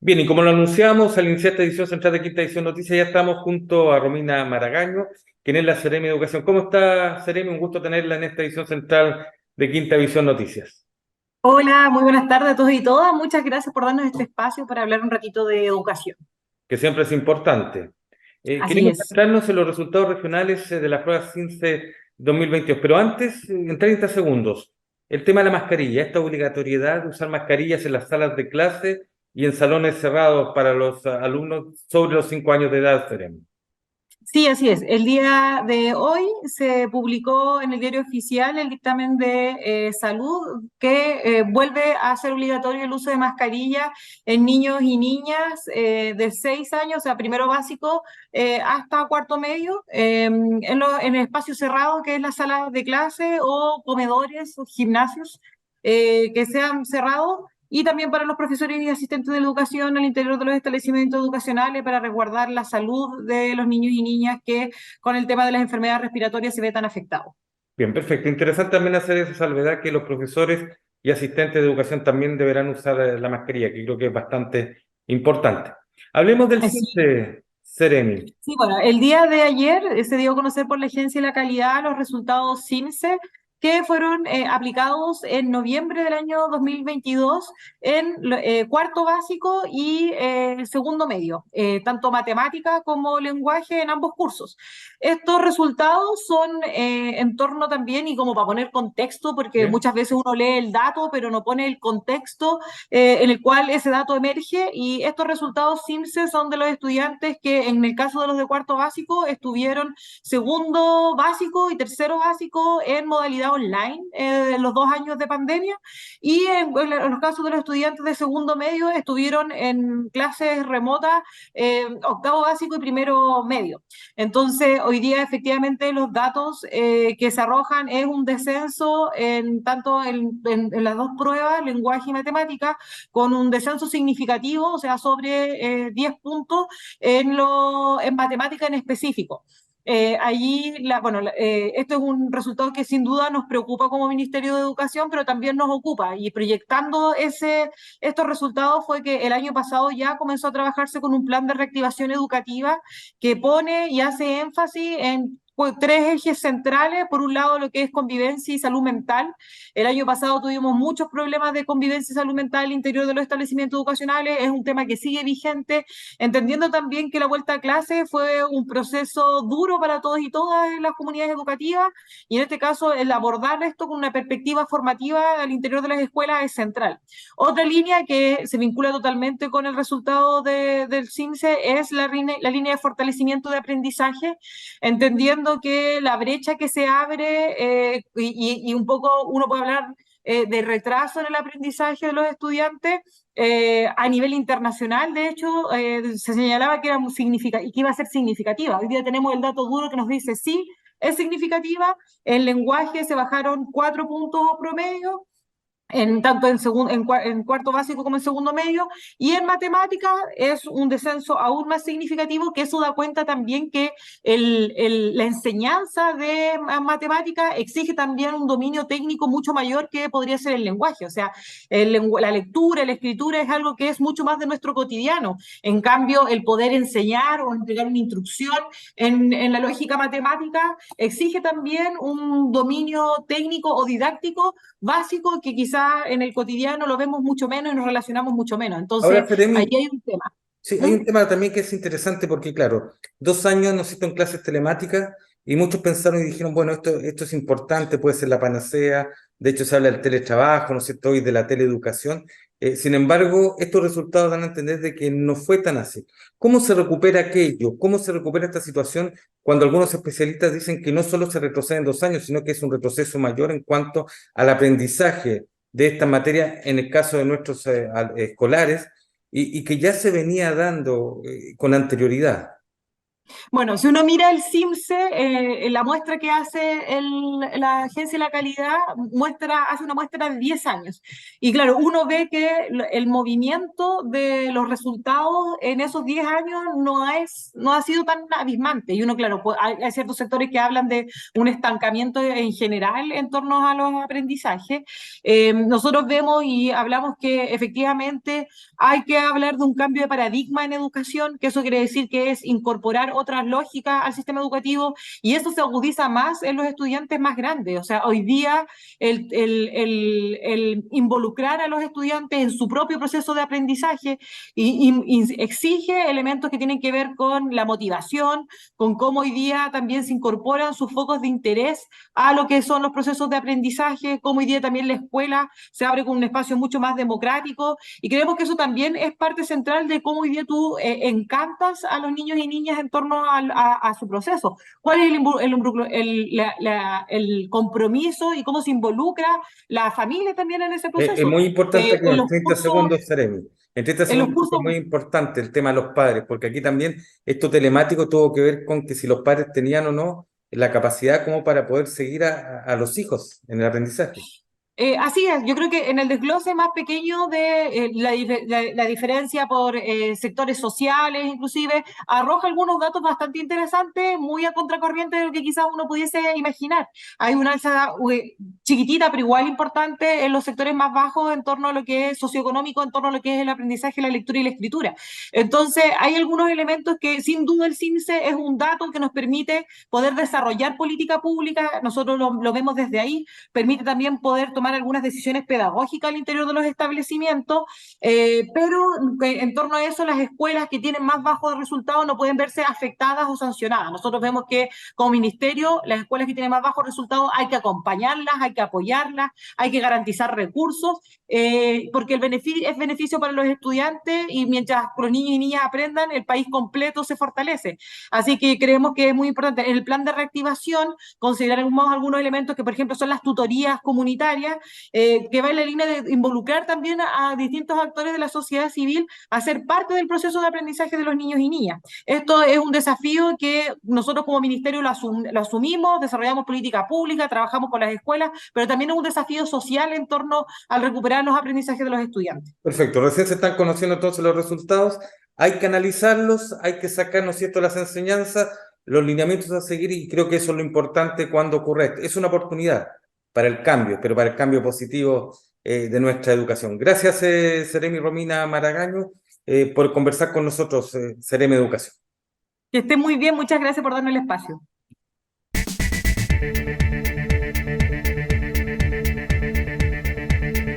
Bien, y como lo anunciamos al iniciar esta edición central de Quinta Edición Noticias, ya estamos junto a Romina Maragaño, quien es la Seremi de Educación. ¿Cómo está, Seremi? Un gusto tenerla en esta edición central de Quinta Edición Noticias, Hola, muy buenas tardes a todos y todas. Muchas gracias por darnos este espacio para hablar un ratito de educación. que siempre es importante. Así Queremos es. centrarnos en los resultados regionales de las pruebas CINCE 2022, pero antes, en 30 segundos, el tema de la mascarilla, esta obligatoriedad de usar mascarillas en las salas de clase y en salones cerrados para los alumnos sobre los 5 años de edad, Seremi. Sí, así es. El día de hoy se publicó en el diario oficial el dictamen de salud que vuelve a ser obligatorio el uso de mascarilla en niños y niñas de 6 años, o sea, primero básico hasta cuarto medio, en el espacio cerrado que es la sala de clase o comedores o gimnasios que sean cerrados. Y también para los profesores y asistentes de educación al interior de los establecimientos educacionales para resguardar la salud de los niños y niñas que con el tema de las enfermedades respiratorias se ve tan afectados. Bien, perfecto. Interesante también hacer esa salvedad que los profesores y asistentes de educación también deberán usar la mascarilla, que creo que es bastante importante. Hablemos del Sí, CINCE, Seremi. sí, bueno, el día de ayer se dio a conocer por la Agencia de la Calidad los resultados CIMSE que fueron aplicados en noviembre del año 2022 en cuarto básico y segundo medio, tanto matemática como lenguaje en ambos cursos. Estos resultados son en torno también, y como para poner contexto, porque Bien. muchas veces uno lee el dato, pero no pone el contexto en el cual ese dato emerge, y estos resultados CIMSE son de los estudiantes que en el caso de los de cuarto básico estuvieron segundo básico y tercero básico en modalidad online en los 2 años de pandemia, y en los casos de los estudiantes de segundo medio estuvieron en clases remotas octavo básico y primero medio. Entonces, hoy día efectivamente los datos que se arrojan es un descenso en tanto en las dos pruebas, lenguaje y matemática, con un descenso significativo, o sea, sobre 10 puntos en matemática en específico. Esto es un resultado que sin duda nos preocupa como Ministerio de Educación, pero también nos ocupa. Y proyectando estos resultados fue que el año pasado ya comenzó a trabajarse con un plan de reactivación educativa que pone y hace énfasis en tres ejes centrales. Por un lado, lo que es convivencia y salud mental. El año pasado tuvimos muchos problemas de convivencia y salud mental al interior de los establecimientos educacionales. Es un tema que sigue vigente, entendiendo también que la vuelta a clase fue un proceso duro para todos y todas en las comunidades educativas, y en este caso el abordar esto con una perspectiva formativa al interior de las escuelas es central. Otra línea que se vincula totalmente con el resultado del CIMSE es la línea de fortalecimiento de aprendizaje, entendiendo que la brecha que se abre y un poco uno puede hablar de retraso en el aprendizaje de los estudiantes a nivel internacional. De hecho, se señalaba que era muy y que iba a ser significativa. Hoy día tenemos el dato duro que nos dice sí, es significativa. En lenguaje se bajaron 4 puntos promedio, tanto en cuarto básico como en segundo medio, y en matemática es un descenso aún más significativo, que eso da cuenta también que la enseñanza de matemática exige también un dominio técnico mucho mayor que podría ser el lenguaje. O sea, la lectura, la escritura es algo que es mucho más de nuestro cotidiano. En cambio, el poder enseñar o entregar una instrucción en la lógica matemática exige también un dominio técnico o didáctico básico que quizá en el cotidiano lo vemos mucho menos y nos relacionamos mucho menos. Ahora, Entonces, ahí Seremi, hay un tema. sí, hay ¿Mm? un tema también que es interesante porque, claro, 2 años no existen clases telemáticas y muchos pensaron y dijeron, bueno, esto es importante, puede ser la panacea. De hecho, se habla del teletrabajo, ¿no es cierto?, y de la teleeducación. Sin embargo, estos resultados dan a entender de que no fue tan así. ¿Cómo se recupera aquello? ¿Cómo se recupera esta situación cuando algunos especialistas dicen que no solo se retrocede en 2 años, sino que es un retroceso mayor en cuanto al aprendizaje de esta materia en el caso de nuestros escolares? Y que ya se venía dando con anterioridad. Bueno, si uno mira el CIMSE, la muestra que hace la Agencia de la Calidad hace una muestra de 10 años. Y claro, uno ve que el movimiento de los resultados en esos 10 años no ha sido tan abismante. Y uno, claro, pues, hay ciertos sectores que hablan de un estancamiento en general en torno a los aprendizajes. Nosotros vemos y hablamos que efectivamente hay que hablar de un cambio de paradigma en educación, que eso quiere decir que es incorporar otras lógicas al sistema educativo, y eso se agudiza más en los estudiantes más grandes. O sea, hoy día el involucrar a los estudiantes en su propio proceso de aprendizaje y exige elementos que tienen que ver con la motivación, con cómo hoy día también se incorporan sus focos de interés a lo que son los procesos de aprendizaje, cómo hoy día también la escuela se abre con un espacio mucho más democrático, y creemos que eso también es parte central de cómo hoy día tú encantas a los niños y niñas en torno a su proceso. ¿Cuál es el compromiso y cómo se involucra la familia también en ese Es proceso? muy importante aquí, En en los 30 cursos, segundos, Seremi. En 30 en los segundos es cursos muy importante el tema de los padres, porque aquí también esto telemático tuvo que ver con que si los padres tenían o no la capacidad como para poder seguir a los hijos en el aprendizaje. Así es, yo creo que en el desglose más pequeño de la diferencia por sectores sociales, inclusive, arroja algunos datos bastante interesantes, muy a contracorriente de lo que quizás uno pudiese imaginar. Hay una alza chiquitita, pero igual importante en los sectores más bajos en torno a lo que es socioeconómico, en torno a lo que es el aprendizaje, la lectura y la escritura. Entonces, hay algunos elementos que sin duda el CINCE es un dato que nos permite poder desarrollar política pública, nosotros lo vemos desde ahí, permite también poder tomar algunas decisiones pedagógicas al interior de los establecimientos, pero en torno a eso las escuelas que tienen más bajos resultados no pueden verse afectadas o sancionadas. Nosotros vemos que como ministerio las escuelas que tienen más bajos resultados hay que acompañarlas, hay que apoyarlas, hay que garantizar recursos, porque el beneficio es beneficio para los estudiantes, y mientras los niños y niñas aprendan, el país completo se fortalece. Así que creemos que es muy importante en el plan de reactivación consideramos algunos elementos que, por ejemplo, son las tutorías comunitarias, que va en la línea de involucrar también a distintos actores de la sociedad civil a ser parte del proceso de aprendizaje de los niños y niñas. Esto es un desafío que nosotros como ministerio lo asumimos, desarrollamos política pública, trabajamos con las escuelas, pero también es un desafío social en torno al recuperar los aprendizajes de los estudiantes. Perfecto, recién se están conociendo entonces los resultados, hay que analizarlos, hay que sacar, ¿no es cierto?, las enseñanzas, los lineamientos a seguir, y creo que eso es lo importante cuando ocurre esto. Es una oportunidad para el cambio, pero para el cambio positivo de nuestra educación. Gracias, Seremi Romina Maragaño, por conversar con nosotros, Seremi Educación. Que esté muy bien, muchas gracias por darme el espacio.